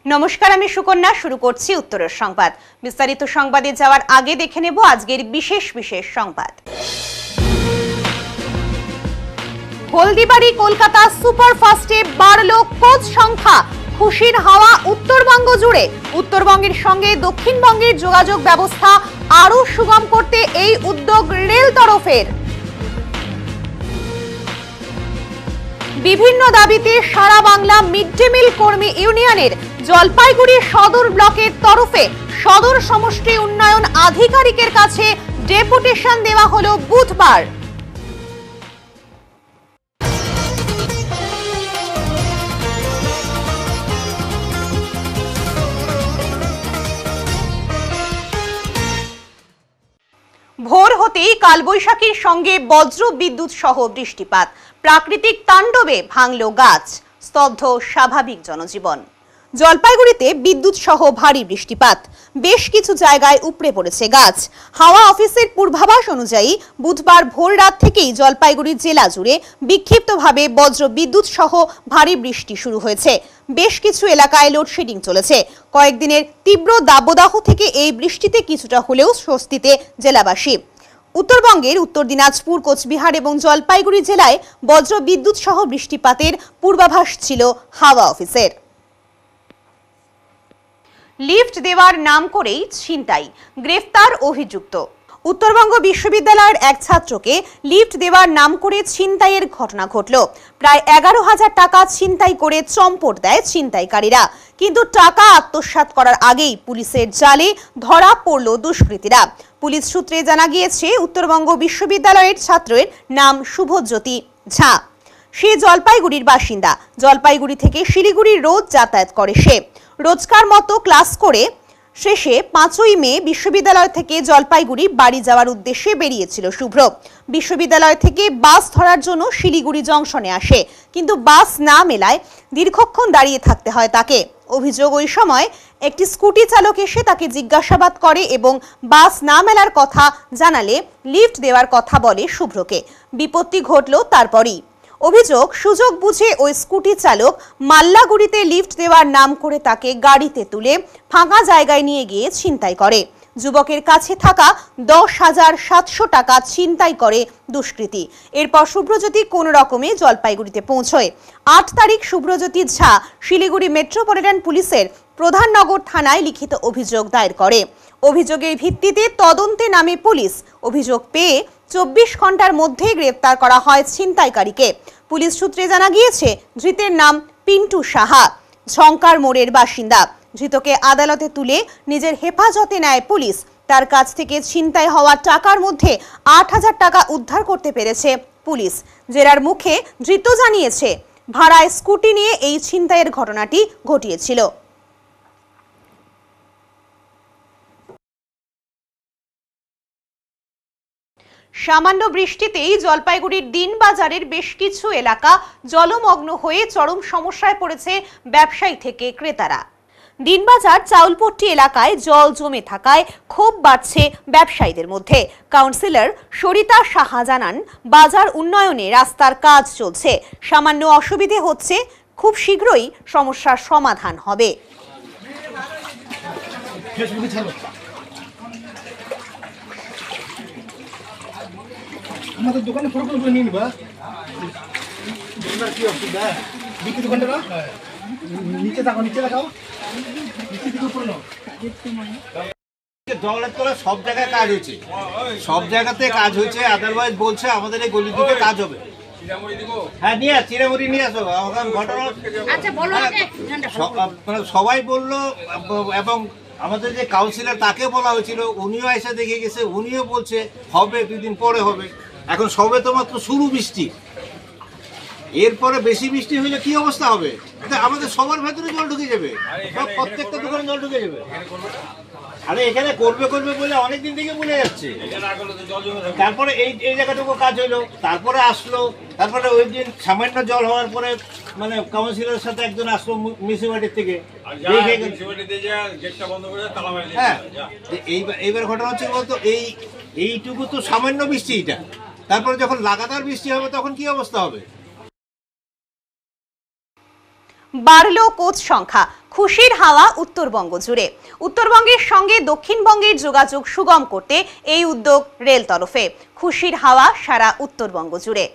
নমস্কার, আমি সুকন্যা। শুরু করছি উত্তরের সংবাদ। বিস্তারিত সংবাদে যাওয়ার আগে দেখে নেব আজকের বিশেষ সংবাদ। হলদিবাড়ি কলকাতা সুপারফাস্টে বাড়ল কোচ সংখ্যা। খুশির হাওয়া উত্তরবঙ্গ জুড়ে। উত্তরবঙ্গের সঙ্গে দক্ষিণবঙ্গের যোগাযোগ ব্যবস্থা আরো সুগম করতে এই উদ্যোগ রেল তরফের। বিভিন্ন দাবিতে সারা বাংলা মিড ডে মিল কর্মী ইউনিয়নের জলপাইগুড়ি সদর ব্লকের তরফে সদর সমষ্টি উন্নয়ন আধিকারিকের কাছে ডেপুটেশন দেওয়া হলো বুধবার। ভোর হতেই কালবৈশাখীর সঙ্গে বজ্র বিদ্যুৎ সহ বৃষ্টিপাত। প্রাকৃতিক তাণ্ডবে ভাঙল গাছ, স্তব্ধ স্বাভাবিক জনজীবন। জলপাইগুড়িতে বিদ্যুৎ সহ ভারী বৃষ্টিপাত। বেশ কিছু জায়গায় উপড়ে পড়েছে গাছ। হাওয়া অফিসের পূর্বাভাস অনুযায়ী বুধবার ভোর রাত থেকেই জলপাইগুড়ি জেলা জুড়ে বিক্ষিপ্তভাবে বজ্র বিদ্যুৎ সহ ভারী বৃষ্টি শুরু হয়েছে। বেশ কিছু এলাকায় লোডশেডিং চলেছে। কয়েকদিনের তীব্র দাবদাহ থেকে এই বৃষ্টিতে কিছুটা হলেও স্বস্তিতে জেলাবাসী। উত্তরবঙ্গের উত্তর দিনাজপুর, কোচবিহার এবং জলপাইগুড়ি জেলায় বজ্র বিদ্যুৎ সহ বৃষ্টিপাতের পূর্বাভাস ছিল হাওয়া অফিসের। লিফট দেওয়ার নাম করেই ছিনতাই, গ্রেফতার অভিযুক্ত। উত্তরবঙ্গ বিশ্ববিদ্যালয়ের এক ছাত্রকে লিফট দেওয়ার নাম করে ছিনতাইয়ের ঘটনা ঘটল। প্রায় 11,000 টাকা ছিনতাই করে চম্পট দেয় ছিনতাইকারীরা। কিন্তু টাকা আত্মসাৎ করার আগেই পুলিশের জালে ধরা পড়ল দুষ্কৃতীরা। পুলিশ সূত্রে জানা গিয়েছে, উত্তরবঙ্গ বিশ্ববিদ্যালয়ের ছাত্রের নাম শুভজ্যোতি ঝা। সে জলপাইগুড়ির বাসিন্দা। জলপাইগুড়ি থেকে শিলিগুড়ি রোজ যাতায়াত করে সে। রোজকার মতো ক্লাস করে শেষে 5ই মে বিশ্ববিদ্যালয় থেকে জলপাইগুড়ি বাড়ি যাওয়ার উদ্দেশ্যে বেরিয়েছিল শুভ্র। বিশ্ববিদ্যালয় থেকে বাস ধরার জন্য শিলিগুড়ি জংশনে আসে, কিন্তু বাস না মেলায় দীর্ঘক্ষণ দাঁড়িয়ে থাকতে হয় তাকে। অভিযোগ, ওই সময় একটি স্কুটি চালক এসে তাকে জিজ্ঞাসাবাদ করে এবং বাস না মেলার কথা জানালে লিফট দেওয়ার কথা বলে শুভ্রকে। বিপত্তি ঘটল তারপরই। অভিযোগ, সুযোগ বুঝে ওই স্কুটি চালক মাল্লাগুড়িতে লিফট দেওয়ার নাম করে তাকে গাড়িতে তুলে ফাঁকা জায়গায় নিয়ে গিয়ে ছিনতাই করে। যুবকের কাছে থাকা 10,700 টাকা ছিনতাই করে দুষ্কৃতী। এরপর শুভ্রজ্যোতি কোন রকমে জলপাইগুড়িতে পৌঁছয়। 8 তারিখ শুভ্রজ্যোতি ঝা শিলিগুড়ি মেট্রোপলিটন পুলিশের প্রধাননগর থানায় লিখিত অভিযোগ দায়ের করে। অভিযোগের ভিত্তিতে তদন্তে নামে পুলিশ। অভিযোগ পেয়ে 24 ঘন্টার মধ্যে গ্রেফতার করা হয় ছিনতাইকারীকে। পুলিশ সূত্রে জানা গিয়েছে, ধৃতের নাম পিন্টু সাহা, ঝঙ্কার মোড়ের বাসিন্দা। ধৃতকে আদালতে তুলে নিজের হেফাজতে নেয় পুলিশ। তার কাছ থেকে ছিনতাই হওয়া টাকার মধ্যে 8,000 টাকা উদ্ধার করতে পেরেছে পুলিশ। জেরার মুখে ধৃত জানিয়েছে, ভাড়ায় স্কুটি নিয়ে এই ছিনতাইয়ের ঘটনাটি ঘটিয়েছিল। সামান্য বৃষ্টিতেই জলপাইগুড়ির দিনবাজারের বেশ কিছু এলাকা জলমগ্ন হয়ে চরম সমস্যায় পড়েছে ব্যবসায়ী থেকে ক্রেতারা। দিনবাজার চাউলপট্টি এলাকায় জল জমে থাকায় ক্ষোভ বাড়ছে ব্যবসায়ীদের মধ্যে। কাউন্সিলর সরিতা সাহা জানান, বাজার উন্নয়নে রাস্তার কাজ চলছে, সামান্য অসুবিধে হচ্ছে, খুব শীঘ্রই সমস্যার সমাধান হবে। আমাদের দোকানে ফটো করে নিয়ে নিবা। কি অসুবিধা? বিক্রি দোকানটা না নিচে থাকো, নিচে রাখাও, নিচে থেকে উপরে নাও। জলের তলা সব জায়গায় কাজ হয়েছে, সব জায়গাতে কাজ হয়েছে। আদারওয়াইজ বলছে আমাদের এই গলি দিকে কাজ হবে। হ্যাঁ, নিয়ে আস, চিড়েমুড়ি নিয়ে আসো। ঘটনা সবাই বললো, এবং আমাদের যে কাউন্সিলর তাকে বলা হয়েছিল, উনিও এসে দেখে গেছে, উনিও বলছে হবে, 2 দিন পরে হবে। এখন সবে তো মাত্র শুরু বৃষ্টি, এরপরে বেশি বৃষ্টি হলে কি অবস্থা হবে? আমাদের সবার ভেতরে জল ঢুকে যাবে, প্রত্যেকটা দোকানে জল ঢুকে যাবে। আরে এখানে করবে বলে অনেকদিন থেকে বলে যাচ্ছে। তারপরে এই জায়গাটুকু কাজ হইলো, তারপরে আসলো, তারপরে ওই দিন সামান্য জল হওয়ার পরে মানে কাউন্সিলরের সাথে একজন আসলো মিউনিসিপালিটি থেকে। হ্যাঁ, এইবার ঘটনা হচ্ছে বলতো, এইটুকু তো সামান্য বৃষ্টি, এটা তারপরে যখন লাগাতার বৃষ্টি হবে তখন কি অবস্থা হবে? বাড়ল কোচ সংখ্যা। খুশির হাওয়া উত্তরবঙ্গ জুড়ে। উত্তরবঙ্গের সঙ্গে দক্ষিণবঙ্গের যোগাযোগ সুগম করতে এই উদ্যোগ রেল তরফে। খুশির হাওয়া সারা উত্তরবঙ্গ জুড়ে।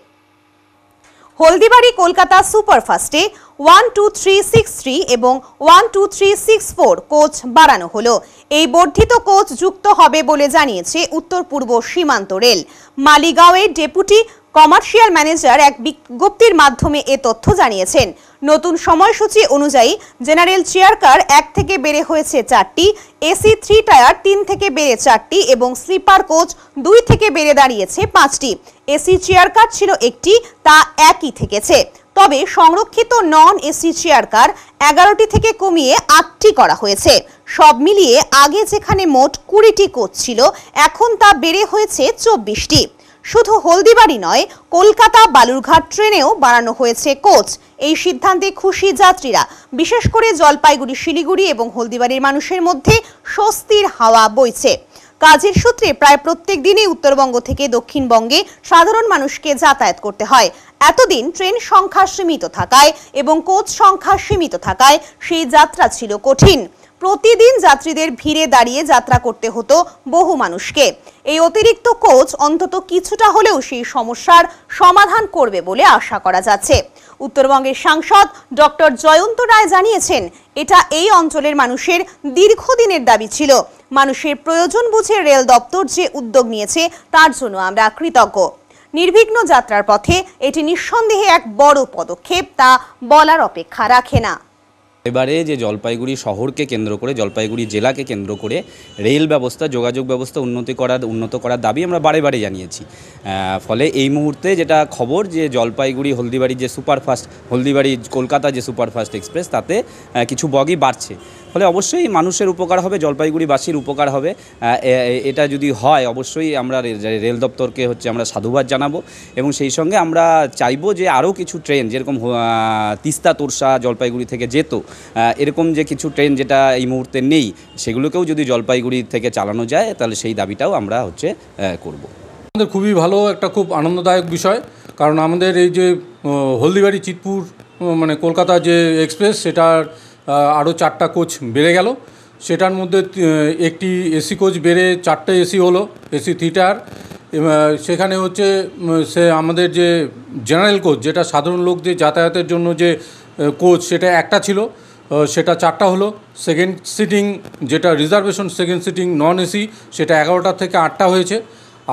হলদিবাড়ি কলকাতা সুপারফাস্টে 12363 এবং 12364 কোচ বাড়ানো হলো। এই বর্ধিত কোচ যুক্ত হবে বলে জানিয়েছে উত্তর পূর্ব সীমান্ত রেল। মালিগাঁওয়ের ডেপুটি কমার্শিয়াল ম্যানেজার এক বিজ্ঞপ্তির মাধ্যমে এ তথ্য জানিয়েছেন। নতুন সময়সূচি অনুযায়ী জেনারেল চেয়ার কার 1 থেকে বেড়ে হয়েছে 4টি, এসি 3 টায়ার 3 থেকে বেড়ে 4টি এবং স্লিপার কোচ 2 থেকে বেড়ে দাঁড়িয়েছে 5টি। এসি চেয়ার কার ছিল একটি, তা একই থেকেছে। তবে সংরক্ষিত নন এসি চেয়ার কার 11টি থেকে কমিয়ে 8টি করা হয়েছে। সব মিলিয়ে আগে যেখানে মোট 20টি কোচ ছিল, এখন তা বেড়ে হয়েছে 24টি। শুধু হলদিবাড়ি নয়, কলকাতা বালুরঘাট ট্রেনেও বাড়ানো হয়েছে কোচ। এই সিদ্ধান্তে খুশি যাত্রীরা। বিশেষ করে জলপাইগুড়ি, শিলিগুড়ি এবং হলদিবাড়ির মানুষের মধ্যে স্বস্তির হাওয়া বইছে। কাজের সূত্রে প্রায় প্রত্যেক দিনই উত্তরবঙ্গ থেকে দক্ষিণবঙ্গে সাধারণ মানুষকে যাতায়াত করতে হয়। এতদিন ট্রেন সংখ্যা সীমিত থাকায় এবং কোচ সংখ্যা সীমিত থাকায় সেই যাত্রা ছিল কঠিন। প্রতিদিন যাত্রীদের ভিড়ে দাঁড়িয়ে যাত্রা করতে হতো বহু মানুষকে। এই অতিরিক্ত কোচ অন্তত কিছুটা হলেও সেই সমস্যার সমাধান করবে বলে আশা করা যাচ্ছে। উত্তরবঙ্গের সাংসদ ডক্টর জয়ন্ত রায় জানিয়েছেন, এটা এই অঞ্চলের মানুষের দীর্ঘদিনের দাবি ছিল। মানুষের প্রয়োজন বুঝে রেল দপ্তর যে উদ্যোগ নিয়েছে তার জন্য আমরা কৃতজ্ঞ। নির্বিঘ্ন যাত্রার পথে এটি নিঃসন্দেহে এক বড় পদক্ষেপ, তা বলার অপেক্ষা রাখে না। এবারে যে জলপাইগুড়ি শহরকে কেন্দ্র করে, জলপাইগুড়ি জেলাকে কেন্দ্র করে রেল ব্যবস্থা, যোগাযোগ ব্যবস্থা উন্নত করার দাবি আমরা বারে বারে জানিয়েছি। ফলে এই মুহূর্তে যেটা খবর, যে জলপাইগুড়ি হলদিবাড়ি যে সুপারফাস্ট, হলদিবাড়ি কলকাতা যে সুপারফাস্ট এক্সপ্রেস, তাতে কিছু বগি বাড়ছে। ফলে অবশ্যই মানুষের উপকার হবে, জলপাইগুড়িবাসীর উপকার হবে। এটা যদি হয়, অবশ্যই আমরা রেল দপ্তরকে আমরা সাধুবাদ জানাবো এবং সেই সঙ্গে আমরা চাইবো যে আরও কিছু ট্রেন, যেরকম তিস্তা তোরসা জলপাইগুড়ি থেকে যেত, এরকম যে কিছু ট্রেন যেটা এই মুহূর্তে নেই, সেগুলোকেও যদি জলপাইগুড়ি থেকে চালানো যায়, তাহলে সেই দাবিটাও আমরা করব। আমাদের খুবই ভালো, একটা খুব আনন্দদায়ক বিষয়। কারণ আমাদের এই যে হলদিবাড়ি চিতপুর কলকাতা যে এক্সপ্রেস, সেটার আরও 4টা কোচ বেড়ে গেল। সেটার মধ্যে একটি এসি কোচ বেড়ে 4টে এসি হলো, এসি 3 টায়ার। সেখানে সে আমাদের যে জেনারেল কোচ, যেটা সাধারণ লোকদের যাতায়াতের জন্য যে কোচ, সেটা একটা ছিল, সেটা 4টা হলো। সেকেন্ড সিটিং, যেটা reservation second sitting non AC, সেটা 11টা থেকে 8টা হয়েছে।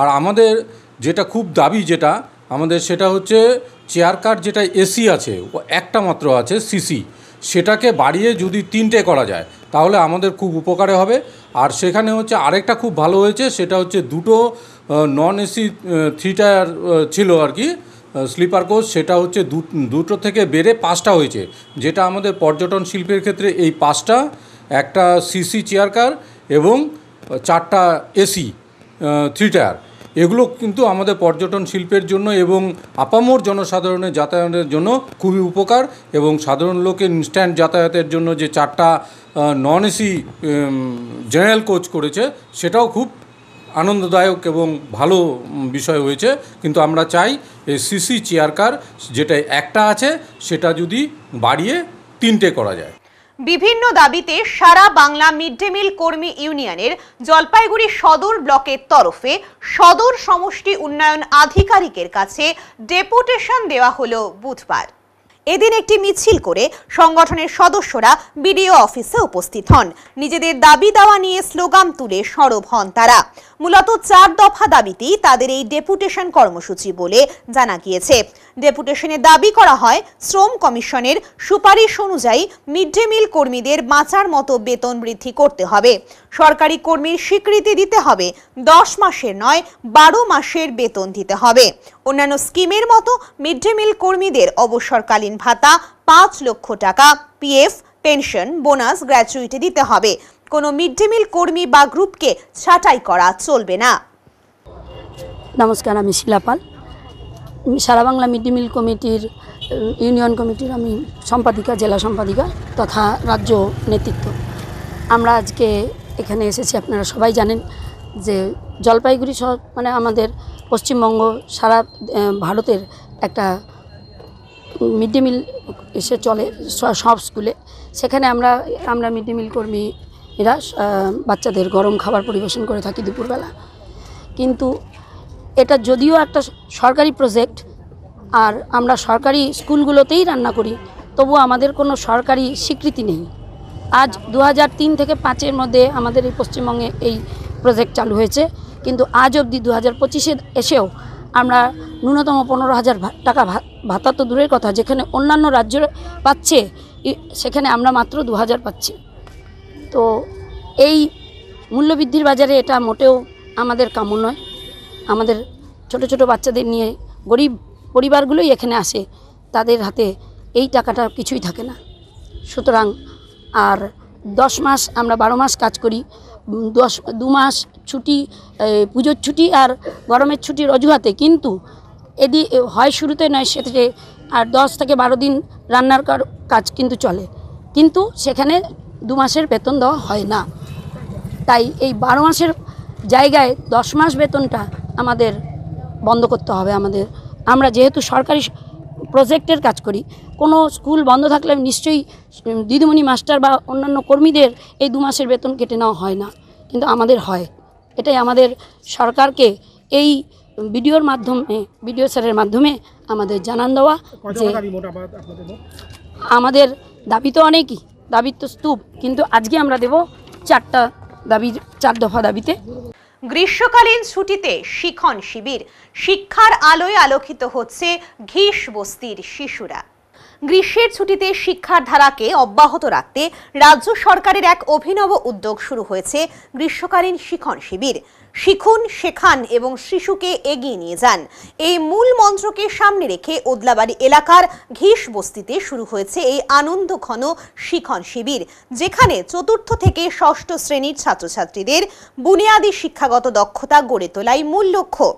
আর আমাদের যেটা খুব দাবি, যেটা আমাদের সেটা চেয়ার কার যেটা এসি আছে, ও একটা মাত্র আছে সিসি, সেটাকে বাড়িয়ে যদি 3টে করা যায়, তাহলে আমাদের খুব উপকারে হবে। আর সেখানে আরেকটা খুব ভালো হয়েছে, সেটা 2টো নন এসি 3 টায়ার ছিল আর কি, স্লিপার কোচ, সেটা 2টো থেকে বেড়ে 5টা হয়েছে। যেটা আমাদের পর্যটন শিল্পের ক্ষেত্রে এই 5টা, একটা সিসি চেয়ার কার এবং 4টা এসি 3 টায়ার, এগুলো কিন্তু আমাদের পর্যটন শিল্পের জন্য এবং আপামর জনসাধারণের যাতায়াতের জন্য খুবই উপকার। এবং সাধারণ লোকের ইনস্ট্যান্ট যাতায়াতের জন্য যে 4টা নন এসি জেনারেল কোচ করেছে, সেটাও খুব আনন্দদায়ক এবং ভালো বিষয় হয়েছে। কিন্তু আমরা চাই এই সিসি চেয়ার কার যেটা একটা আছে, সেটা যদি বাড়িয়ে 3টে করা যায়। বিভিন্ন দাবিতে সারা বাংলা মিড ডে মিল কর্মী ইউনিয়নের জলপাইগুড়ি সদর ব্লকের তরফে সদর সমষ্টি উন্নয়ন আধিকারিকের কাছে ডেপুটেশন দেওয়া হলো বুধবার। এদিন একটি মিছিল করে সংগঠনের সদস্যরা বিডিও অফিসে উপস্থিত হন। নিজেদের দাবি দাওয়া নিয়ে স্লোগান তুলে সরব হন তারা। মূলত 4 দফা দাবিতেই তাদের এই ডেপুটেশন কর্মসূচি বলে জানা গিয়েছে। ডেপুটেশনে দাবি করা হয়, শ্রম কমিশনের সুপারিশ অনুযায়ী মিড ডে মিল কর্মীদের বাঁচার মতো বেতন বৃদ্ধি করতে হবে। সরকারি কর্মীর স্বীকৃতি দিতে হবে, 10 মাসের নয় 12 মাসের বেতন দিতে হবে। অন্যান্য স্কিমের মতো মিড ডে মিল কর্মীদের অবসরকালীন ভাতা 5 লক্ষ টাকা, পিএফ, পেনশন, বোনাস, গ্র্যাচুইটি দিতে হবে। কোনো মিড ডে মিল কর্মী বা গ্রুপকে ছাঁটাই করা চলবে না। নমস্কার, আমি শিলাপাল, সারা বাংলা মিড ডে মিল কমিটির ইউনিয়ন কমিটির আমি সম্পাদিকা, জেলা সম্পাদিকা তথা রাজ্য নেতৃত্ব। আমরা আজকে এখানে এসেছি, আপনারা সবাই জানেন যে জলপাইগুড়ি শহর আমাদের পশ্চিমবঙ্গ, সারা ভারতের একটা মিড ডে মিল এসে চলে সব স্কুলে, সেখানে আমরা মিড ডে মিল কর্মীরা বাচ্চাদের গরম খাবার পরিবেশন করে থাকি দুপুরবেলা। কিন্তু এটা যদিও একটা সরকারি প্রজেক্ট আর আমরা সরকারি স্কুলগুলোতেই রান্না করি, তবুও আমাদের কোনো সরকারি স্বীকৃতি নেই। আজ 2003 থেকে 5-এর মধ্যে আমাদের এই পশ্চিমবঙ্গে এই প্রজেক্ট চালু হয়েছে, কিন্তু আজ অবধি 2025-এ এসেও আমরা ন্যূনতম 15,000 টাকা ভাতা তো দূরের কথা, যেখানে অন্যান্য রাজ্য পাচ্ছে সেখানে আমরা মাত্র 2,000 পাচ্ছি। তো এই মূল্যবৃদ্ধির বাজারে এটা মোটেও আমাদের কাম্য নয়। আমাদের ছোট ছোট বাচ্চাদের নিয়ে গরিব পরিবারগুলোই এখানে আসে, তাদের হাতে এই টাকাটা কিছুই থাকে না। সুতরাং আর 10 মাস আমরা 12 মাস কাজ করি, 2 মাস ছুটি, পুজোর ছুটি আর গরমের ছুটির অজুহাতে, কিন্তু হয় শুরুতে নয় সেটাতে আর 10 থেকে 12 দিন রান্নার কাজ কিন্তু চলে, কিন্তু সেখানে 2 মাসের বেতন দেওয়া হয় না। তাই এই 12 মাসের জায়গায় 10 মাস বেতনটা আমাদের বন্ধ করতে হবে। আমরা যেহেতু সরকারি প্রজেক্টের কাজ করি, কোনো স্কুল বন্ধ থাকলে নিশ্চয়ই দিদিমণি মাস্টার বা অন্যান্য কর্মীদের এই 2 মাসের বেতন কেটে নেওয়া হয় না, কিন্তু আমাদের হয়। এটাই আমাদের সরকারকে এই ভিডিওর মাধ্যমে, ভিডিও স্যারের মাধ্যমে আমাদের জানান দেওয়া যে আমাদের দাবি তো অনেকই, দাবির তো স্তূপ, কিন্তু আজকে আমরা দেব 4 দফা দাবিতে। গ্রীষ্মকালীন ছুটিতে শিখন শিবির, শিক্ষার আলোয় আলোকিত হচ্ছে ঘিস বস্তির শিশুরা। গ্রীষ্মের ছুটিতে শিক্ষার ধারাকে অব্যাহত রাখতে রাজ্য সরকারের এক অভিনব উদ্যোগ শুরু হয়েছে গ্রীষ্মকালীন শিখন শিবির। শিখুন, শেখান এবং শিশুকে এগিয়ে নিয়ে যান, এই মূল মন্ত্রকে সামনে রেখে ওদলাবাড়ি এলাকার ঘিস বস্তিতে শুরু হয়েছে এই আনন্দ ঘন শিখন শিবির, যেখানে 4র্থ থেকে 6ষ্ঠ শ্রেণীর ছাত্রছাত্রীদের বুনিয়াদী শিক্ষাগত দক্ষতা গড়ে তোলাই মূল লক্ষ্য।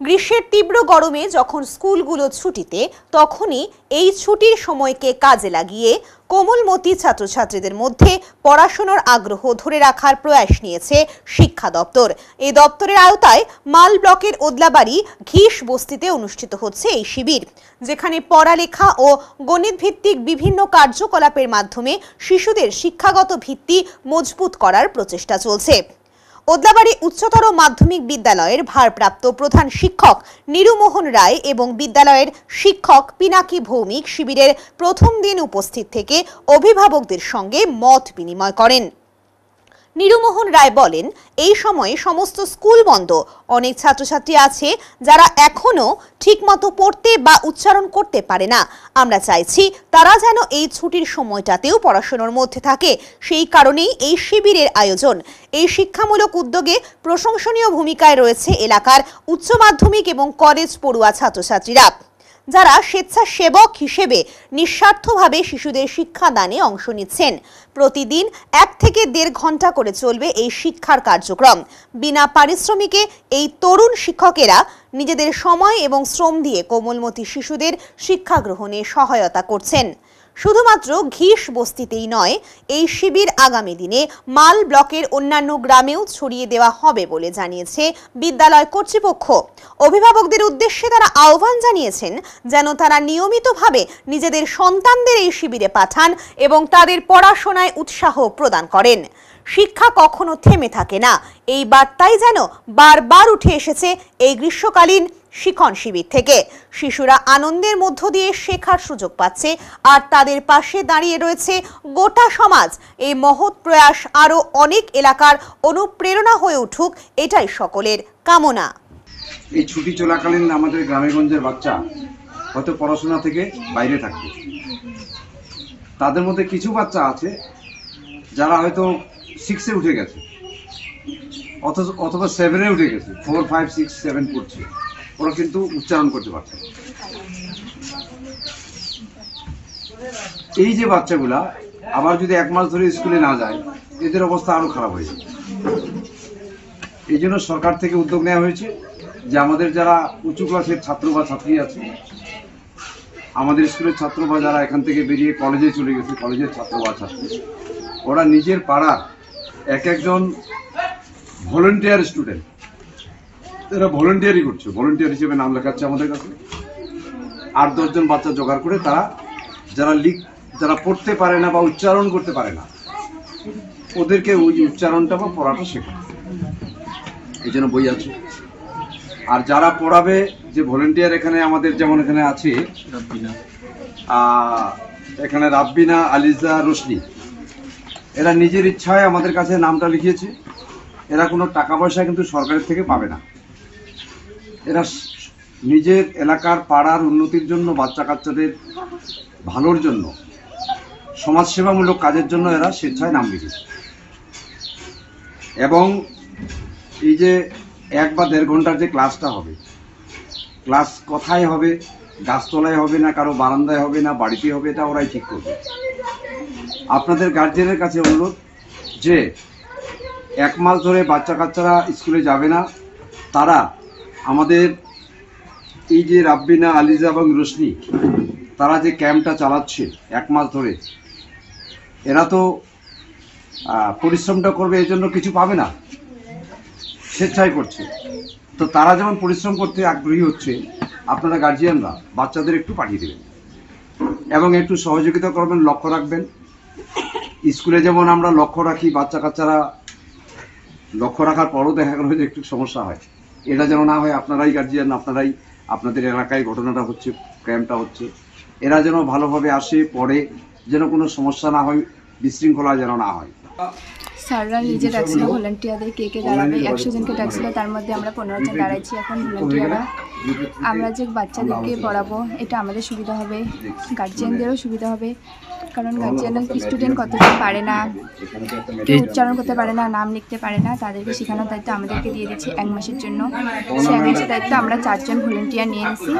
গ্রীষ্মের তীব্র গরমে যখন স্কুলগুলো ছুটিতে, তখনই এই ছুটির সময়কে কাজে লাগিয়ে কোমলমতি ছাত্রছাত্রীদের মধ্যে পড়াশোনার আগ্রহ ধরে রাখার প্রয়াস নিয়েছে শিক্ষা দপ্তর। এই দপ্তরের আওতায় মাল ব্লকের ওদলাবাড়ি ঘিস বস্তিতে অনুষ্ঠিত হচ্ছে এই শিবির, যেখানে পড়ালেখা ও গণিত ভিত্তিক বিভিন্ন কার্যকলাপের মাধ্যমে শিশুদের শিক্ষাগত ভিত্তি মজবুত করার প্রচেষ্টা চলছে। ওদলাবাড়ি উচ্চতর মাধ্যমিক বিদ্যালয়ের ভারপ্রাপ্ত প্রধান শিক্ষক নিরুমোহন রায় এবং বিদ্যালয়ের শিক্ষক পিনাকি ভৌমিক শিবিরের প্রথম দিন উপস্থিত থেকে অভিভাবকদের সঙ্গে মত বিনিময় করেন। নিরুমোহন রায় বলেন, এই সময়ে সমস্ত স্কুল বন্ধ, অনেক ছাত্রছাত্রী আছে যারা এখনো ঠিকমতো পড়তে বা উচ্চারণ করতে পারে না। আমরা চাইছি তারা যেন এই ছুটির সময়টাতেও পড়াশোনার মধ্যে থাকে, সেই কারণেই এই শিবিরের আয়োজন। এই শিক্ষামূলক উদ্যোগে প্রশংসনীয় ভূমিকায় রয়েছে এলাকার উচ্চ মাধ্যমিক এবং কলেজ পড়ুয়া ছাত্রছাত্রীরা, যারা স্বেচ্ছাসেবক হিসেবে নিঃস্বার্থভাবে শিশুদের শিক্ষাদানে অংশ নিচ্ছেন। প্রতিদিন 1 থেকে 1.5 ঘন্টা করে চলবে এই শিক্ষার কার্যক্রম। বিনা পারিশ্রমিকে এই তরুণ শিক্ষকেরা নিজেদের সময় এবং শ্রম দিয়ে কোমলমতি শিশুদের শিক্ষা গ্রহণে সহায়তা করছেন। শুধুমাত্র ঘিস বস্তিতেই নয়, এই শিবির আগামী দিনে মাল ব্লকের অন্যান্য গ্রামেও ছড়িয়ে দেওয়া হবে বলে জানিয়েছে বিদ্যালয় কর্তৃপক্ষ। অভিভাবকদের উদ্দেশ্যে তারা আহ্বান জানিয়েছেন যেন তারা নিয়মিতভাবে নিজেদের সন্তানদের এই শিবিরে পাঠান এবং তাদের পড়াশোনায় উৎসাহ প্রদান করেন। শিক্ষা কখনো থেমে থাকে না, এই বার্তাই যেন বারবার উঠে এসেছে এই গ্রীষ্মকালীন শিখন শিবির থেকে। শিশুরা আনন্দের মধ্য দিয়ে শেখার সুযোগ পাচ্ছে, আর তাদের পাশে দাঁড়িয়ে রয়েছে গোটা সমাজ। এই মহৎ প্রয়াস আরও অনেক এলাকার অনুপ্রেরণা হয়ে উঠুক, এটাই সকলের কামনা। এই ছুটি চলাকালীন আমাদের গ্রামেগঞ্জের বাচ্চা হয়তো পড়াশোনা থেকে বাইরে থাকবে, তাদের মধ্যে কিছু বাচ্চা আছে যারা হয়তো 6-এ উঠে গেছে, অথবা 7-এ উঠে গেছে, 4, 5, 6, 7 পড়ছে, ওরা কিন্তু উচ্চারণ করতে পারছে না। এই যে বাচ্চাগুলা আবার যদি 1 মাস ধরে স্কুলে না যায়, এদের অবস্থা আরো খারাপ হয়ে যাবে। এই জন্য সরকার থেকে উদ্যোগ নেওয়া হয়েছে যে আমাদের যারা উঁচু ক্লাসের ছাত্র বা ছাত্রী আছে, আমাদের স্কুলের ছাত্র বা যারা এখান থেকে বেরিয়ে কলেজে চলে গেছে, কলেজের ছাত্র বা ছাত্রী, ওরা নিজের পাড়ার একজন ভলেন্টিয়ার স্টুডেন্ট, এরা ভলেন্টিয়ারই করছে, ভলেন্টিয়ার হিসেবে নাম লেখাচ্ছে আমাদের কাছে। 8-10 জন বাচ্চা জোগাড় করে তারা যারা পড়তে পারে না বা উচ্চারণ করতে পারে না ওদেরকে ওই উচ্চারণটা বা পড়াটা শেখায়। এই জন্য বই আছে। আর যারা পড়াবে যে ভলেন্টিয়ার এখানে আমাদের যেমন এখানে আছে এখানে রাব্বিনা, আলিজা, রোশনি, এরা নিজের ইচ্ছায় আমাদের কাছে নামটা লিখিয়েছে। এরা কোনো টাকা পয়সা কিন্তু সরকারের থেকে পাবে না। এরা নিজের এলাকার পাড়ার উন্নতির জন্য, বাচ্চা কাচ্চাদের ভালোর জন্য, সমাজসেবামূলক কাজের জন্য এরা স্বেচ্ছায় নাম লিখেছে। এবং এই যে 1 বা 1.5 ঘন্টার যে ক্লাসটা হবে, ক্লাস কোথায় হবে, গাছতলায় হবে না কারো বারান্দায় হবে না বাড়িতে হবে, এটা ওরাই ঠিক করবে। আপনাদের গার্জিয়ানের কাছে অনুরোধ যে 1 মাস ধরে বাচ্চা কাচ্চারা স্কুলে যাবে না, তারা আমাদের এই যে রাব্বিনা, আলিজা এবং রোশনি তারা যে ক্যাম্পটা চালাচ্ছে 1 মাস ধরে, এরা তো পরিশ্রমটা করবে, এই জন্য কিছু পাবে না, স্বেচ্ছায় করছে। তো তারা যেমন পরিশ্রম করতে আগ্রহী হচ্ছে, আপনারা গার্জিয়ানরা বাচ্চাদের একটু পাঠিয়ে দেবেন এবং একটু সহযোগিতা করবেন, লক্ষ্য রাখবেন। স্কুলে যেমন আমরা লক্ষ্য রাখি, বাচ্চা কাচ্চারা লক্ষ্য রাখার পরও দেখা গেল যে একটু সমস্যা হয়, এটা যেন না হয়। আপনারাই গার্জিয়ান, আপনারাই আপনাদের এলাকায় ঘটনাটা হচ্ছে, ক্যাম্পটা হচ্ছে, এরা যেন ভালোভাবে আসে, পড়ে, যেন কোনো সমস্যা না হয়, বিশৃঙ্খলা যেন না হয়। স্যাররা নিজে ডাকছিল ভলেন্টিয়ারদের কে কে দাঁড়াবে, 100 জনকে ডাকছিল, তার মধ্যে আমরা 15 জন দাঁড়াইছি। এখন ভলেন্টিয়াররা আমরা যে বাচ্চাদেরকে পড়াবো এটা আমাদের সুবিধা হবে, গার্জিয়ানদেরও সুবিধা হবে। কারণ গার্জিয়ানরা স্টুডেন্ট কতজন পারে না, কেউ উচ্চারণ করতে পারে না, নাম লিখতে পারে না, তাদেরকে শেখানোর দায়িত্ব আমাদেরকে দিয়ে দিচ্ছি 1 মাসের জন্য। সেই 1 মাসের দায়িত্ব আমরা 4 জন ভলেন্টিয়ার নিয়ে নিছি।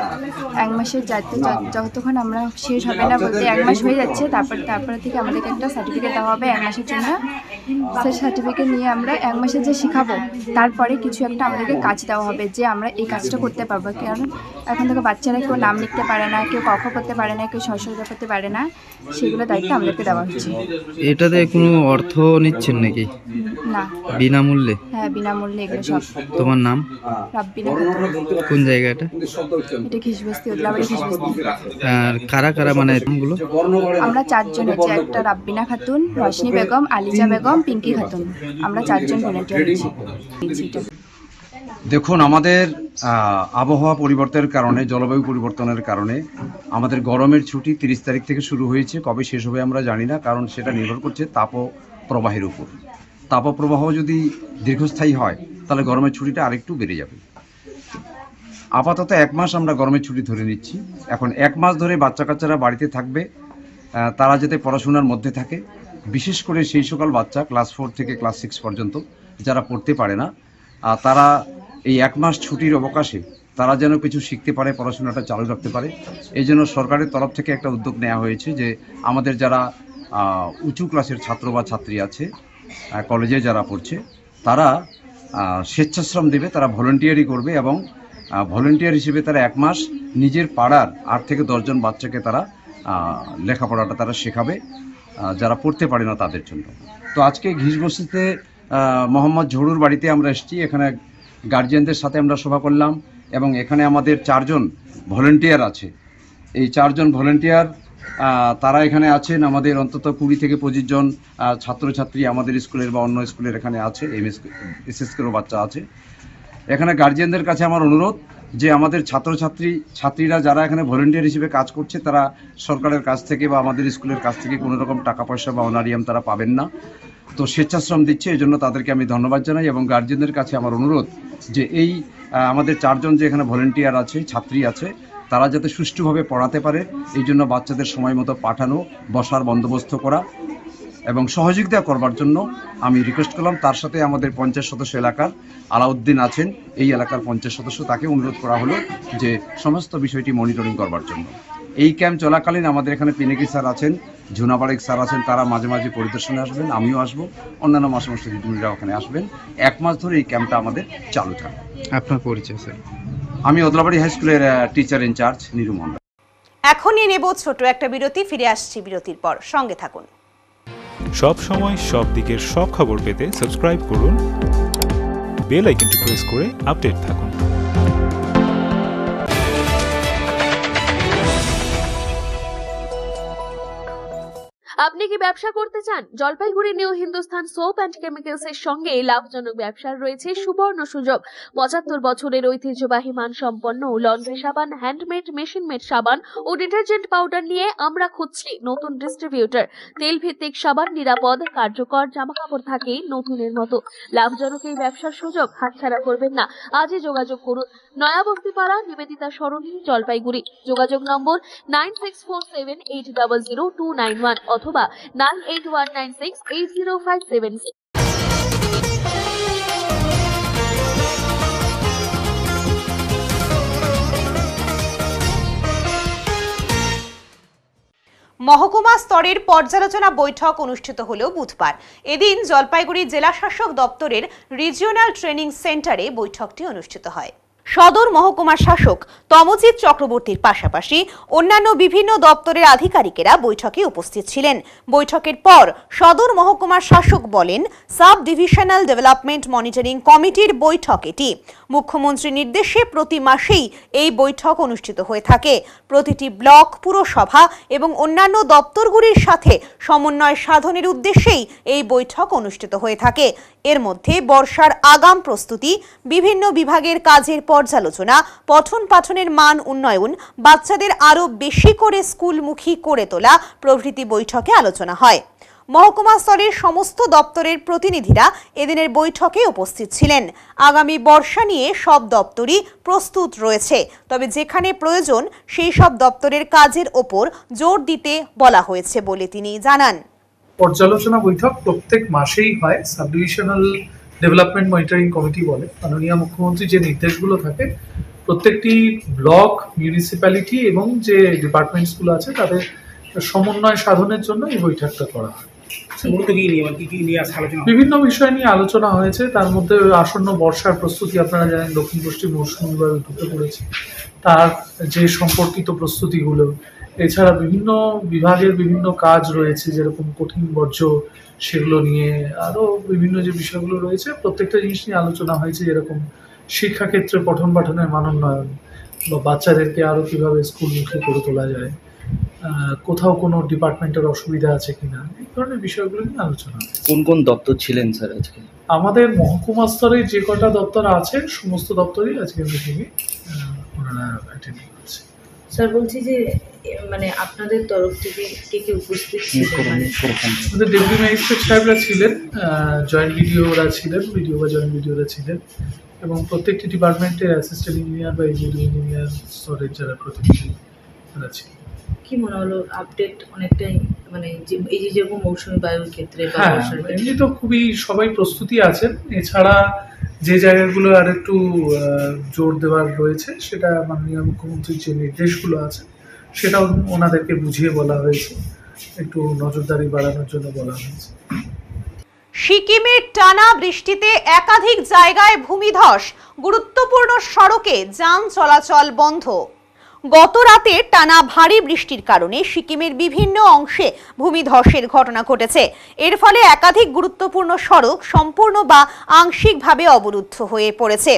1 মাসের দায়িত্ব যতক্ষণ আমরা শেষ হবে না, বলতে 1 মাস হয়ে যাচ্ছে, তারপরে থেকে আমাদেরকে একটা সার্টিফিকেট দেওয়া হবে 1 মাসের জন্য। সেই সার্টিফিকেট নিয়ে আমরা 1 মাসে যে শেখাবো, তারপরে কিছু একটা আমাদেরকে কাজ দেওয়া হবে যে আমরা এই কাজটা করতে পারবো। কারণ এখন থেকে বাচ্চারা কেউ নাম লিখতে পারে না, কেউ ক খ করতে পারে না, কেউ সরসজা করতে পারে না, সেগুলো দায়িত্ব আমাদেরকে দেওয়া হচ্ছে। এটাতে কোনো অর্থ নিচ্ছেন নাকি? না, বিনামূল্যে? হ্যাঁ, বিনামূল্যে এগুলো সব। তোমার নাম? রাব্বিনা। কোন জায়গাটা? এটা খিসবস্তি, উদলাবাড়ি খিসবস্তি। আর কারা কারা মানে নামগুলো? আমরা 4 জন আছি, একটা রাব্বিনা খাতুন, রশনি বেগম, আলিজা বেগম, পিঙ্কি খাতুন, আমরা 4 জন ভলেন্টিয়ার আছি। দেখুন, আমাদের আবহাওয়া পরিবর্তনের কারণে, জলবায়ু পরিবর্তনের কারণে আমাদের গরমের ছুটি 30 তারিখ থেকে শুরু হয়েছে। কবে শেষ হবে আমরা জানি না, কারণ সেটা নির্ভর করছে তাপপ্রবাহের উপর। তাপপ্রবাহ যদি দীর্ঘস্থায়ী হয় তাহলে গরমের ছুটিটা আরেকটু বেড়ে যাবে। আপাতত 1 মাস আমরা গরমের ছুটি ধরে নিচ্ছি। এখন 1 মাস ধরে বাচ্চা কাচ্চারা বাড়িতে থাকবে, তারা যাতে পড়াশোনার মধ্যে থাকে, বিশেষ করে সেই সকল বাচ্চা ক্লাস 4 থেকে ক্লাস 6 পর্যন্ত যারা পড়তে পারে না, তারা এই 1 মাস ছুটির অবকাশে তারা যেন কিছু শিখতে পারে, পড়াশোনাটা চালু রাখতে পারে। এই জন্য সরকারের তরফ থেকে একটা উদ্যোগ নেওয়া হয়েছে যে আমাদের যারা উঁচু ক্লাসের ছাত্র বা ছাত্রী আছে, কলেজে যারা পড়ছে, তারা স্বেচ্ছাশ্রম দেবে, তারা ভলেন্টিয়ারি করবে এবং ভলেন্টিয়ার হিসেবে তারা 1 মাস নিজের পাড়ার 8 থেকে 10 জন বাচ্চাকে তারা লেখাপড়াটা তারা শেখাবে, যারা পড়তে পারে না তাদের জন্য। তো আজকে ঘিসবস্তিতে মোহাম্মদ ঝড়ুর বাড়িতে আমরা এসেছি। এখানে গার্জিয়ানদের সাথে আমরা সভা করলাম এবং এখানে আমাদের 4 জন ভলেন্টিয়ার আছে। এই 4 জন ভলেন্টিয়ার তারা এখানে আছেন। আমাদের অন্তত 20 থেকে 25 জন ছাত্রছাত্রী আমাদের স্কুলের বা অন্য স্কুলের এখানে আছে, এসএসকেরও বাচ্চা আছে। এখানে গার্জিয়ানদের কাছে আমার অনুরোধ যে আমাদের ছাত্রীরা যারা এখানে ভলেন্টিয়ার হিসেবে কাজ করছে, তারা সরকারের কাছ থেকে বা আমাদের স্কুলের কাছ থেকে কোনো রকম টাকা পয়সা বা অনারিয়াম তারা পাবেন না। তো স্বেচ্ছাশ্রম দিচ্ছে, এই জন্য তাদেরকে আমি ধন্যবাদ জানাই। এবং গার্জিয়ানদের কাছে আমার অনুরোধ যে এই আমাদের 4 জন যে এখানে ভলেন্টিয়ার আছে, ছাত্রী আছে, তারা যাতে সুষ্ঠুভাবে পড়াতে পারে, এই জন্য বাচ্চাদের সময় মতো পাঠানো, বসার বন্দোবস্ত করা এবং সহযোগিতা করবার জন্য আমি রিকোয়েস্ট করলাম। তার সাথে আমাদের 50 সদস্য এলাকার আলাউদ্দিন আছেন, এই এলাকার 50 সদস্য, তাকে অনুরোধ করা হলো যে সমস্ত বিষয়টি মনিটরিং করবার জন্য। এই ক্যাম্প চলাকালীন আমাদের এখানে পিনাকি স্যার আছেন, ঝুনাপাড়েক স্যার আছেন, তারা মাঝে মাঝে পরিদর্শনে আসবেন, আমিও আসবো, অন্যান্য মাস্টার দিদিমণিরা ওখানে আসবেন। 1 মাস ধরে এই ক্যাম্পটা আমাদের চালু থাকবে। আপনার পরিচয় স্যার? আমি ওদলাবাড়ি হাই স্কুলের টিচার ইনচার্জ নিরু মণ্ডল। এখনই নেব ছোট একটা বিরতি, ফিরে আসছি বিরতির পর, সঙ্গে থাকুন। সব সময় সব দিকের সব খবর পেতে সাবস্ক্রাইব করুন, বেল আইকনটি প্রেস করে আপডেট থাকুন। আপনি কি ব্যবসা করতে চান? Jalpaiguri new Hindustan soap and chemicals এর সঙ্গে লাভজনক ব্যবসার রয়েছে সুবর্ণ সুযোগ। 75 বছরের ঐতিহ্যবাহী মানসম্পন্ন লন্ড্রি সাবান, হ্যান্ডমেড, মেশিন মেড সাবান ও ডিটারজেন্ট পাউডার নিয়ে আমরা খুঁজছি নতুন ডিস্ট্রিবিউটর। তেল ভিত্তিক সাবান, নিরাপদ, কার্যকর, জামাকাপড় থাকে নতুনের মতো। লাভজনক এই ব্যবসার সুযোগ হাতছাড়া করবেন না। আজই যোগাযোগ করুন। নয়াবস্তিপাড়া, নিবেদিতা সরণি, জলপাইগুড়ি। যোগাযোগ নম্বর 9647800291 অথবা 9819680576। মহকুমা স্তরের পর্যালোচনা বৈঠক অনুষ্ঠিত হল বুধবার। এদিন জলপাইগুড়ি জেলা শাসক দপ্তরের রিজিওনাল ট্রেনিং সেন্টারে বৈঠকটি অনুষ্ঠিত হয়। সদর মহকুমা শাসক তমজিৎ চক্রবর্তীর পাশাপাশি অন্যান্য বিভিন্ন দপ্তরের আধিকারিকেরা বৈঠকে উপস্থিত ছিলেন। বৈঠকের পর সদর মহকুমার শাসক বলেন, সাব ডিভিশনাল ডেভেলপমেন্ট মনিটরিং কমিটির বৈঠক এটি। মুখ্যমন্ত্রীর নির্দেশে প্রতি মাসেই এই বৈঠক অনুষ্ঠিত হয়ে থাকে। প্রতিটি ব্লক, পুরসভা এবং অন্যান্য দপ্তরগুলির সাথে সমন্বয় সাধনের উদ্দেশ্যেই এই বৈঠক অনুষ্ঠিত হয়ে থাকে। এর মধ্যে বর্ষার আগাম প্রস্তুতি, বিভিন্ন বিভাগের কাজের পর্যালোচনা, পঠন পাঠনের মান উন্নয়ন, বাচ্চাদের আরও বেশি করে স্কুলমুখী করে তোলা প্রভৃতি বৈঠকে আলোচনা হয়। মহকুমা স্তরের সমস্ত দপ্তরের প্রতিনিধিরা এদিনের বৈঠকে উপস্থিত ছিলেন। আগামী বর্ষা নিয়ে সব দপ্তরই প্রস্তুত রয়েছে, তবে যেখানে প্রয়োজন সেই সব দপ্তরের কাজের ওপর জোর দিতে বলা হয়েছে বলে তিনি জানান। পর্যালোচনা বৈঠক প্রত্যেক মাসেই হয়। Sub divisional development monitoring committee বলে। মাননীয় মুখ্যমন্ত্রী যে নির্দেশগুলো থাকে প্রত্যেকটি ব্লক, মিউনিসিপ্যালিটি এবং যে ডিপার্টমেন্টসগুলো আছে তাদের সমন্বয় সাধনের জন্য এই বৈঠকটা করা হয়। বিভিন্ন বিষয় নিয়ে আলোচনা হয়েছে। তার মধ্যে আসন্ন বর্ষার প্রস্তুতি, আপনারা জানেন দক্ষিণ পশ্চিম মৌসুমী বায়ু ঢুকে পড়েছে, তার যে সম্পর্কিত প্রস্তুতিগুলো, এছাড়া বিভিন্ন বিভাগের বিভিন্ন কাজ রয়েছে যেরকম কঠিন বর্জ্য, সেগুলো নিয়ে আরও বিভিন্ন যে বিষয়গুলো রয়েছে প্রত্যেকটা জিনিস নিয়ে আলোচনা হয়েছে। যেরকম শিক্ষাক্ষেত্রে পঠন পাঠনের মান উন্নয়ন বা বাচ্চাদেরকে আরও কীভাবে স্কুলমুখী করে তোলা যায়, কোথাও কোনো ডিপার্টমেন্টের অসুবিধা আছে কিনা, এই ধরনের বিষয়গুলো নিয়ে আলোচনা। কোন কোন দপ্তর ছিলেন স্যার আজকে? আমাদের মহকুমা স্তরে যে কটা দপ্তর আছে সমস্ত দপ্তরই আজকে মিটিংয়ে ওনারা অ্যাটেন্ড করেছে। স্যার বলছি যে মানে আপনাদের তরফ থেকে কে কে উপস্থিত ছিলেন? আমাদের ডেপুটি ম্যাজিস্ট্রেট সাহেবরা ছিলেন, জয়েন্ট বিডিওরা ছিলেন, বিডিও বা জয়েন্ট বিডিওরা ছিলেন এবং প্রত্যেকটি ডিপার্টমেন্টের অ্যাসিস্ট্যান্ট ইঞ্জিনিয়ার বা এক্সিকিউটিভ ইঞ্জিনিয়ার স্তরের যারা প্রতিনিধি তারা ছিলেন। কি মনে হলো আপডেট অনেকটাই, মানে এই যে যেরকম মৌসুমী বায়ুর ক্ষেত্রে? হ্যাঁ, এমনি তো খুবই সবাই প্রস্তুতি আছেন। এছাড়া যে জায়গাগুলো আর একটু জোর দেওয়ার রয়েছে সেটা মাননীয় মুখ্যমন্ত্রীর যে নির্দেশগুলো আছে সেটাও ওনাদেরকে বুঝিয়ে বলা হয়েছে, একটু নজরদারি বাড়ানোর জন্য বলা হয়েছে। সিকিমের টানা বৃষ্টিতে একাধিক জায়গায় ভূমিধস, গুরুত্বপূর্ণ সড়কে যান চলাচল বন্ধ। গত রাতে টানা ভারী বৃষ্টির কারণে সিকিমের বিভিন্ন অংশে ভূমিধসের ঘটনা ঘটেছে। এর ফলে একাধিক গুরুত্বপূর্ণ সড়ক সম্পূর্ণ বা আংশিকভাবে অবরুদ্ধ হয়ে পড়েছে।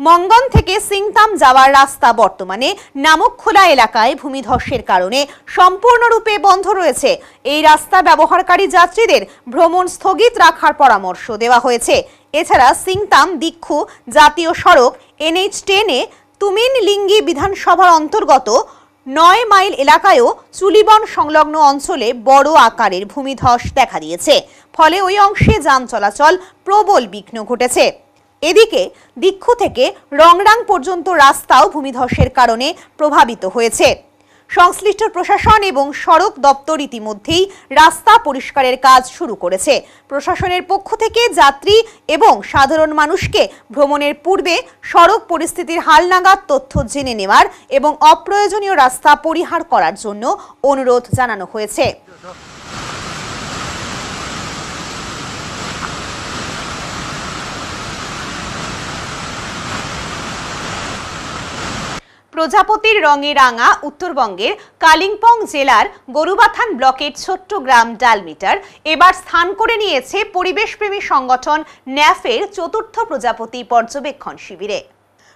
মঙ্গন থেকে সিংতাম যাওয়ার রাস্তা বর্তমানে নামকখোলা এলাকায় ভূমিধসের কারণে সম্পূর্ণরূপে বন্ধ রয়েছে। এই রাস্তা ব্যবহারকারী যাত্রীদের ভ্রমণ স্থগিত রাখার পরামর্শ দেওয়া হয়েছে। এছাড়া সিংতাম দীক্ষু জাতীয় সড়ক NH10-এ তুমিন লিঙ্গি বিধানসভার অন্তর্গত 9 মাইল এলাকায়ও চুলিবন সংলগ্ন অঞ্চলে বড় আকারের ভূমিধস দেখা দিয়েছে। ফলে ওই অংশে যান চলাচল প্রবল বিঘ্ন ঘটেছে। এদিকে দীক্ষু থেকে রংরাং পর্যন্ত রাস্তাও ভূমিধসের কারণে প্রভাবিত হয়েছে। সংশ্লিষ্ট প্রশাসন এবং সড়ক দপ্তর ইতিমধ্যেই রাস্তা পরিষ্কারের কাজ শুরু করেছে। প্রশাসনের পক্ষ থেকে যাত্রী এবং সাধারণ মানুষকে ভ্রমণের পূর্বে সড়ক পরিস্থিতির হালনাগাদ তথ্য জেনে নেওয়ার এবং অপ্রয়োজনীয় রাস্তা পরিহার করার জন্য অনুরোধ জানানো হয়েছে। প্রজাপতির রঙে রাঙা উত্তরবঙ্গের কালিম্পং জেলার গরুবাথান ব্লকের ছোট্ট গ্রাম ডালমিটার এবার স্থান করে নিয়েছে পরিবেশপ্রেমী সংগঠন ন্যাফের চতুর্থ প্রজাপতি পর্যবেক্ষণ শিবিরে।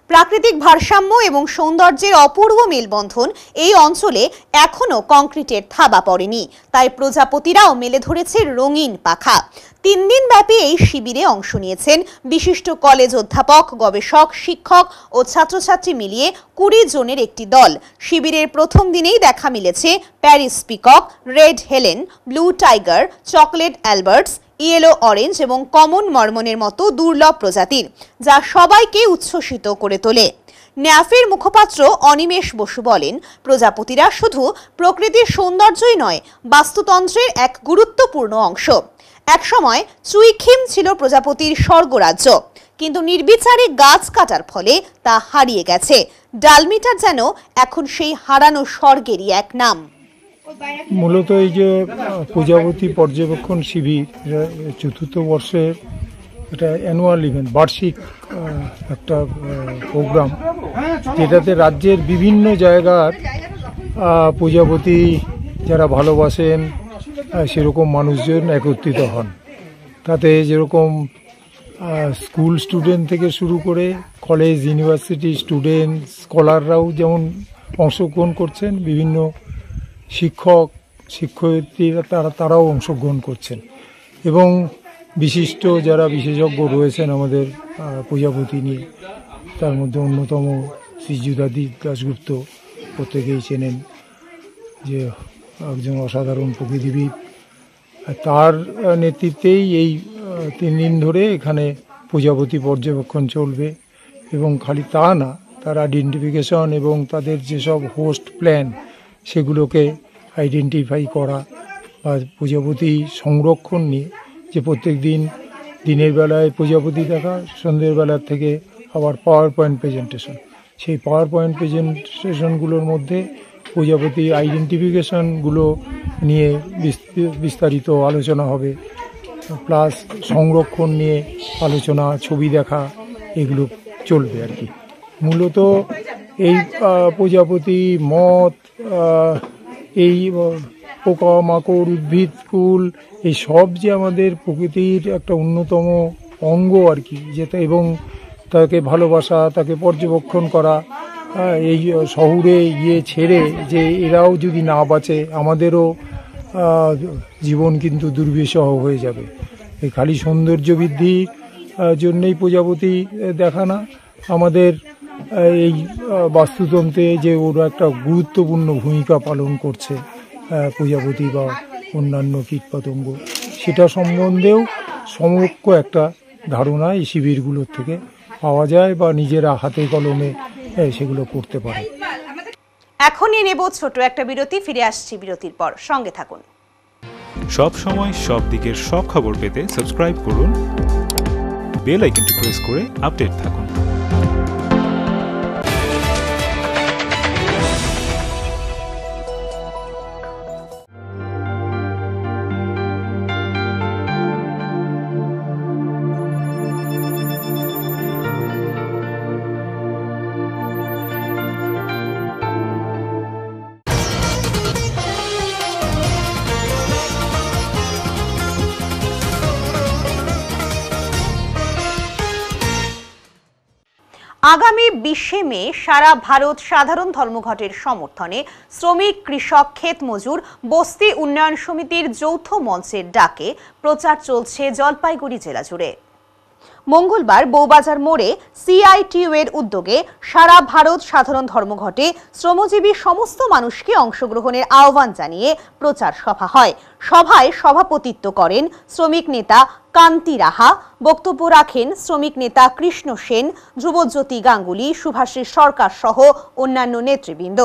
প্রাকৃতিক ভারসাম্য এবং সৌন্দর্যের অপূর্ব মেলবন্ধন এই অঞ্চলে এখনো কংক্রিটের থাবা পড়েনি, তাই প্রজাপতিরাও মেলে ধরেছে রঙিন পাখা। 3 দিন ব্যাপী এই শিবিরে অংশ নিয়েছেন বিশিষ্ট কলেজ অধ্যাপক, গবেষক, শিক্ষক ও ছাত্রছাত্রী মিলিয়ে 20 জনের একটি দল। শিবিরের প্রথম দিনেই দেখা মিলেছে Paris peacock, red Helen, blue tiger, chocolate albatross, yellow orange এবং কমন মর্মনের মতো দুর্লভ প্রজাতির, যা সবাইকে উচ্ছ্বসিত করে তোলে। ন্যাফের মুখপাত্র অনিমেষ বসু বলেন, প্রজাপতিরা শুধু প্রকৃতির সৌন্দর্যই নয়, বাস্তুতন্ত্রের এক গুরুত্বপূর্ণ অংশ। একসময় চুইখিম ছিল প্রজাপতির স্বর্গরাজ্য, কিন্তু নির্বিচারে গাছ কাটার ফলে তা হারিয়ে গেছে। ডালমিটার যেন এখন সেই হারানো স্বর্গেরই এক নাম। মূলত এই যে প্রজাপতি পর্যবেক্ষণ শিবির, চতুর্থ বর্ষের এটা অ্যানুয়াল ইভেন্ট, বার্ষিক একটা প্রোগ্রাম, যেটাতে রাজ্যের বিভিন্ন জায়গার প্রজাপতি যারা ভালোবাসেন সেরকম মানুষজন একত্রিত হন। তাতে যেরকম স্কুল স্টুডেন্ট থেকে শুরু করে কলেজ, ইউনিভার্সিটি স্টুডেন্ট, স্কলাররাও যেমন অংশগ্রহণ করছেন, বিভিন্ন শিক্ষক, শিক্ষয়িত্রীরা তারাও অংশগ্রহণ করছেন, এবং বিশিষ্ট যারা বিশেষজ্ঞ রয়েছেন আমাদের প্রজাপতি নিয়ে, তার মধ্যে অন্যতম শ্রীযুতাদি দাশগুপ্ত, প্রত্যেকেই চেনেন, যে একজন অসাধারণ প্রকৃতিবিদ। তার নেতৃত্বেই এই 3 দিন ধরে এখানে প্রজাপতি পর্যবেক্ষণ চলবে। এবং খালি তা না, তার আইডেন্টিফিকেশন এবং তাদের যেসব হোস্ট প্ল্যান সেগুলোকে আইডেন্টিফাই করা, বা প্রজাপতি সংরক্ষণ নিয়ে, যে প্রত্যেক দিন দিনের বেলায় প্রজাপতি দেখা, সন্ধ্যের বেলার থেকে আবার পাওয়ার পয়েন্ট প্রেজেন্টেশন, সেই পাওয়ার পয়েন্ট প্রেজেন্টেশনগুলোর মধ্যে প্রজাপতি আইডেন্টিফিকেশনগুলো নিয়ে বিস্তারিত আলোচনা হবে, প্লাস সংরক্ষণ নিয়ে আলোচনা, ছবি দেখা, এগুলো চলবে আর কি। মূলত এই প্রজাপতি, মথ, এই পোকামাকড়, উদ্ভিদ, ফুল, এই সব যে আমাদের প্রকৃতির একটা অন্যতম অঙ্গ আর কি, যেটা, এবং তাকে ভালোবাসা, তাকে পর্যবেক্ষণ করা, এই শহরে গিয়ে ছেড়ে যে এরাও যদি না বাঁচে, আমাদেরও জীবন কিন্তু দুর্বিষহ হয়ে যাবে। এই খালি সৌন্দর্য বৃদ্ধির জন্যই প্রজাপতি দেখা না, আমাদের এই বাস্তুতন্ত্রে যে ওরা একটা গুরুত্বপূর্ণ ভূমিকা পালন করছে প্রজাপতি বা অন্যান্য কীটপতঙ্গ, সেটা সম্বন্ধেও সমগ্র একটা ধারণা এই শিবিরগুলোর থেকে পাওয়া যায়, বা নিজেরা হাতে কলমে সেগুলো করতে পারে। এখনই নেব ছোট একটা বিরতি, ফিরে আসছি বিরতির পর, সঙ্গে থাকুন। সব সময় সব দিকের সব খবর পেতে সাবস্ক্রাইব করুন, বেল আইকনটি প্রেস করে আপডেট থাকুন। আগামী 20 মে সারা ভারত সাধারণ ধর্মঘটের সমর্থনে শ্রমিক, কৃষক, ক্ষেত মজুর, বস্তি উন্নয়ন সমিতির যৌথ মঞ্চের ডাকে প্রচার চলছে জলপাইগুড়ি জেলা জুড়ে। মঙ্গলবার বউবাজার মোড়ে সিআইটিইউ এর উদ্যোগে সারা ভারত সাধারণ ধর্মঘটে শ্রমজীবী সমস্ত মানুষকে অংশগ্রহণের আহ্বান জানিয়ে প্রচার সভা হয়। সভায় সভাপতিত্ব করেন শ্রমিক নেতা কান্তি রাহা, বক্তব্য রাখেন শ্রমিক নেতা কৃষ্ণ সেন, ধ্রুবজ্যোতি গাঙ্গুলি, সুভাষিস সরকার সহ অন্যান্য নেতৃবৃন্দ।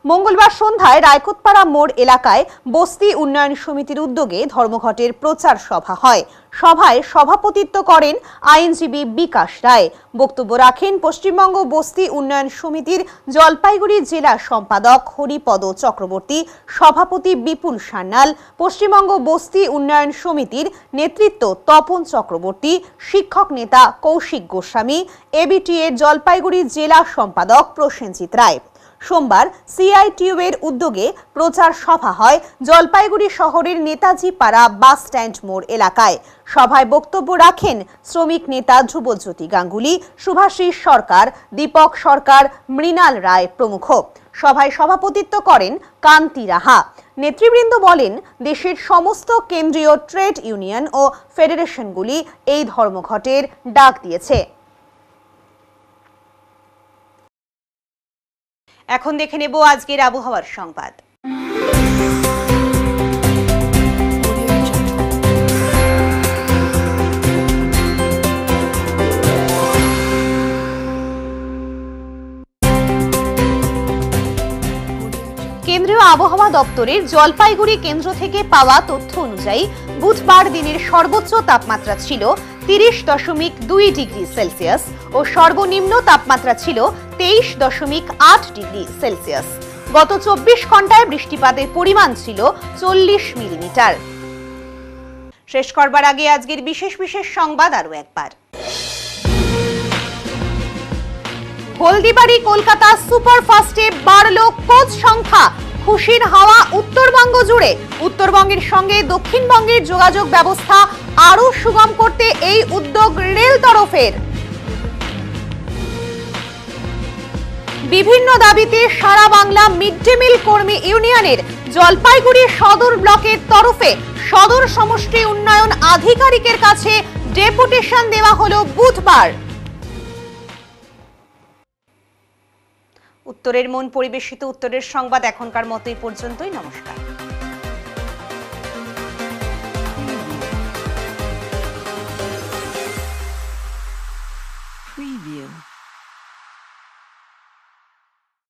মঙ্গলবার সন্ধ্যায় রায়কোটপাড়া মোড় এলাকায় বস্তি উন্নয়ন সমিতির উদ্যোগে ধর্মঘটের প্রচার সভা হয়। সভায় সভাপতিত্ব করেন আইনজীবী বিকাশ রায়। বক্তব্য রাখেন পশ্চিমবঙ্গ বস্তি উন্নয়ন সমিতির জলপাইগুড়ি জেলা সম্পাদক হরিপদ চক্রবর্তী, সভাপতি বিপুল সান্যাল, পশ্চিমবঙ্গ বস্তি উন্নয়ন সমিতির নেতৃত্ব তপন চক্রবর্তী, শিক্ষক নেতা কৌশিক গোস্বামী, এবিটি এর জলপাইগুড়ি জেলা সম্পাদক প্রসেনজিৎ রায়। সোমবার সিআইটিইউ এর উদ্যোগে প্রচার সভা হয় জলপাইগুড়ি শহরের নেতাজি পাড়া বাস স্ট্যান্ড মোড় এলাকায়। সভায় বক্তব্য রাখেন শ্রমিক নেতা ধ্রুবজ্যোতি গাঙ্গুলি, শুভাশিস সরকার, দীপক সরকার, মৃণাল রায় প্রমুখ। সভায় সভাপতিত্ব করেন কান্তি রাহা। নেতৃবৃন্দ বলেন, দেশের সমস্ত কেন্দ্রীয় ট্রেড ইউনিয়ন ও ফেডারেশনগুলি এই ধর্মঘটের ডাক দিয়েছে। এখন দেখে নেব আজকের আবহাওয়ার সংবাদ। কেন্দ্রীয় আবহাওয়া দপ্তরের জলপাইগুড়ি কেন্দ্র থেকে পাওয়া তথ্য অনুযায়ী বুধবার দিনের সর্বোচ্চ তাপমাত্রা ছিল 30.2 ডিগ্রি সেলসিয়াস ও সর্বনিম্ন তাপমাত্রা ছিল 23.8 ডিগ্রি সেলসিয়াস। গত 24 ঘন্টায় বৃষ্টিপাতের পরিমাণ ছিল 40 মিলিমিটার। শেষ করবার আগে আজকের বিশেষ সংবাদ আরো একবার। হলদিবাড়ি কলকাতা সুপারফাস্টে বাড়ল কোচ সংখ্যা, খুশির হাওয়া উত্তরবঙ্গ জুড়ে। উত্তরবঙ্গের সঙ্গে দক্ষিণবঙ্গের যোগাযোগ ব্যবস্থা আরো সুগম করতে এই উদ্যোগ রেল তরফের। বিভিন্ন দাবিতে সারা বাংলা মিড ডে মিল কর্মী ইউনিয়নের জলপাইগুড়ি সদর ব্লকের তরফে সদর সমষ্টি উন্নয়ন আধিকারিকের কাছে ডেপুটেশন দেওয়া হলো বুধবার। উত্তরের মন পরিবেশিত উত্তরের সংবাদ এখনকার মতো এই পর্যন্তই। নমস্কার।